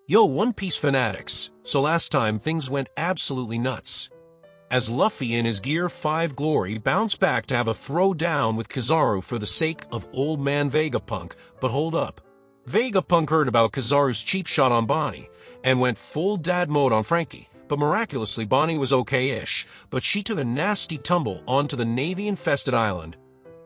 Yo, One Piece fanatics, so last time things went absolutely nuts. As Luffy in his Gear 5 glory bounced back to have a throwdown with Kizaru for the sake of old man Vegapunk, but hold up. Vegapunk heard about Kizaru's cheap shot on Bonnie, and went full dad mode on Frankie, but miraculously Bonnie was okay-ish, but she took a nasty tumble onto the Navy-infested island.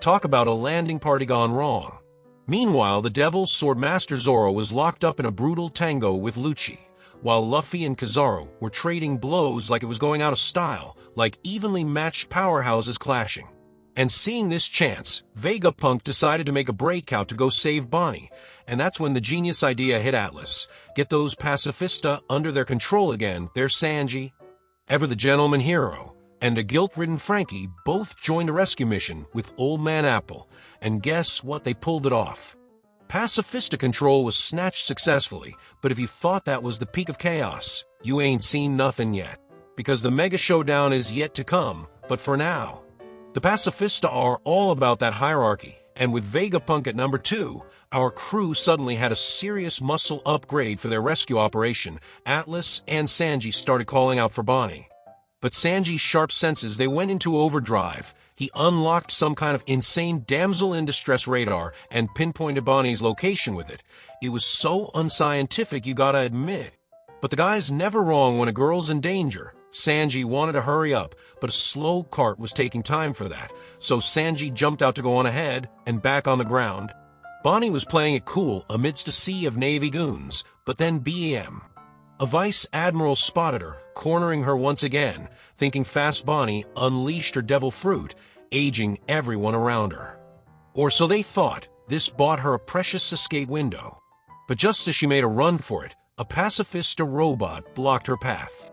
Talk about a landing party gone wrong. Meanwhile, the Devil's Swordmaster Zoro was locked up in a brutal tango with Lucci, while Luffy and Kizaru were trading blows like it was going out of style, like evenly matched powerhouses clashing. And seeing this chance, Vegapunk decided to make a breakout to go save Bonnie, and that's when the genius idea hit Atlas. Get those pacifista under their control again, there's Sanji, ever the gentleman hero, and a guilt-ridden Frankie both joined a rescue mission with Old Man Apple, and guess what, they pulled it off. Pacifista control was snatched successfully, but if you thought that was the peak of chaos, you ain't seen nothing yet, because the mega showdown is yet to come, but for now, the Pacifista are all about that hierarchy, and with Vegapunk at number 2, our crew suddenly had a serious muscle upgrade for their rescue operation. Atlas and Sanji started calling out for Bonnie. But Sanji's sharp senses, they went into overdrive. He unlocked some kind of insane damsel-in-distress radar and pinpointed Bonnie's location with it. It was so unscientific, you gotta admit. But the guy's never wrong when a girl's in danger. Sanji wanted to hurry up, but a slow cart was taking time for that, so Sanji jumped out to go on ahead and back on the ground. Bonnie was playing it cool amidst a sea of Navy goons, but then BAM. A vice admiral spotted her, cornering her once again, thinking fast Bonnie unleashed her devil fruit, aging everyone around her. Or so they thought. This bought her a precious escape window. But just as she made a run for it, a pacifista robot blocked her path.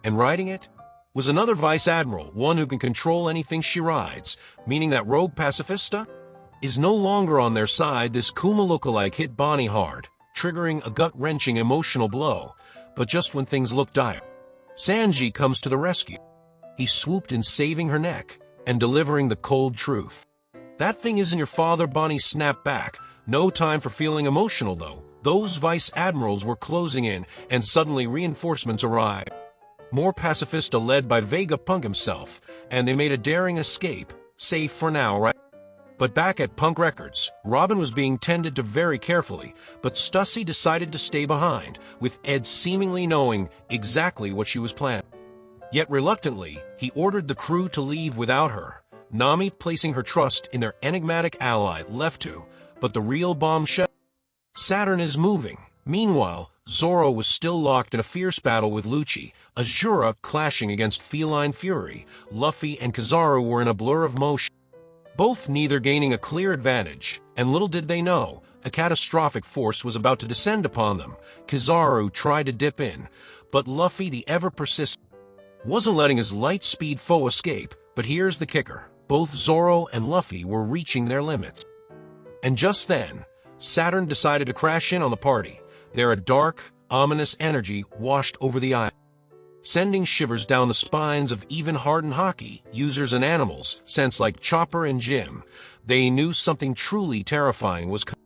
And riding it was another vice admiral, one who can control anything she rides, meaning that rogue pacifista is no longer on their side. This Kuma lookalike hit Bonnie hard, triggering a gut-wrenching emotional blow. But just when things look dire, Sanji comes to the rescue. He swooped in, saving her neck and delivering the cold truth. That thing isn't your father. Bonnie snapped back. No time for feeling emotional, though. Those vice admirals were closing in, and suddenly reinforcements arrived. More pacifista led by Vegapunk himself, and they made a daring escape, safe for now, right? But back at Punk Records, Robin was being tended to very carefully, but Stussy decided to stay behind, with Ed seemingly knowing exactly what she was planning. Yet reluctantly, he ordered the crew to leave without her, Nami placing her trust in their enigmatic ally left to, but the real bombshell, Saturn is moving. Meanwhile, Zoro was still locked in a fierce battle with Lucci, Azura clashing against Feline Fury. Luffy and Kizaru were in a blur of motion, both neither gaining a clear advantage, and little did they know, a catastrophic force was about to descend upon them. Kizaru tried to dip in, but Luffy, the ever-persistent, wasn't letting his light-speed foe escape. But here's the kicker. Both Zoro and Luffy were reaching their limits. And just then, Saturn decided to crash in on the party. There a dark, ominous energy washed over the island, sending shivers down the spines of even hardened hockey users and animals, since like Chopper and Jim, they knew something truly terrifying was coming.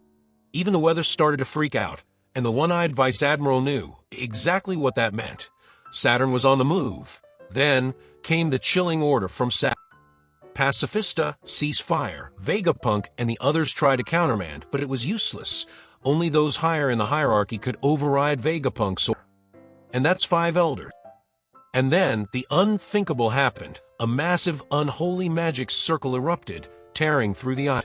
Even the weather started to freak out, and the one-eyed Vice Admiral knew exactly what that meant. Saturn was on the move. Then came the chilling order from Saturn. Pacifista, cease fire. Vegapunk and the others tried to countermand, but it was useless. Only those higher in the hierarchy could override Vegapunk's order. And that's 5 elders. And then, the unthinkable happened. A massive, unholy magic circle erupted, tearing through the eye.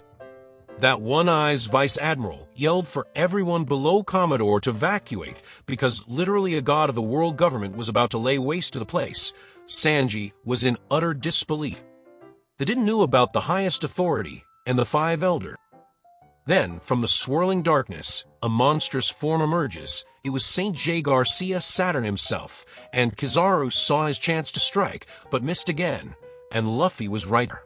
That one-eyed Vice Admiral yelled for everyone below Commodore to evacuate, because literally a god of the world government was about to lay waste to the place. Sanji was in utter disbelief. They didn't know about the highest authority and the 5 elders. Then, from the swirling darkness, a monstrous form emerges. It was St. J. Garcia, Saturn himself, and Kizaru saw his chance to strike, but missed again, and Luffy was right there.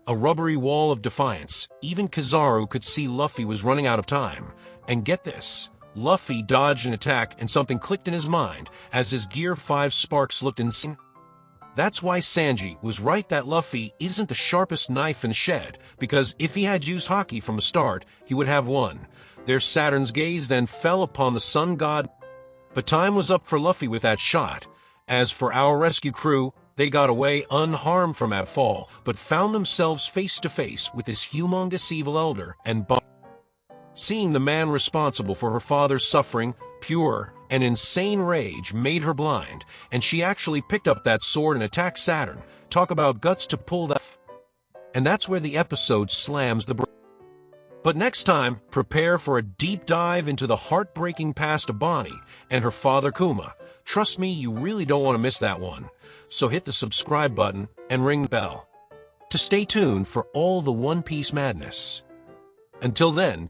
A rubbery wall of defiance. Even Kizaru could see Luffy was running out of time. And get this, Luffy dodged an attack and something clicked in his mind as his Gear 5 sparks looked insane. That's why Sanji was right that Luffy isn't the sharpest knife in the shed, because if he had used Haki from the start, he would have won. Their Saturn's gaze then fell upon the sun god. But time was up for Luffy with that shot. As for our rescue crew, they got away unharmed from that fall, but found themselves face to face with this humongous evil elder and seeing the man responsible for her father's suffering, pure and insane rage made her blind, and she actually picked up that sword and attacked Saturn. Talk about guts to pull that and that's where the episode slams the But next time, prepare for a deep dive into the heartbreaking past of Bonnie and her father Kuma. Trust me, you really don't want to miss that one. So hit the subscribe button and ring the bell to stay tuned for all the One Piece madness. Until then,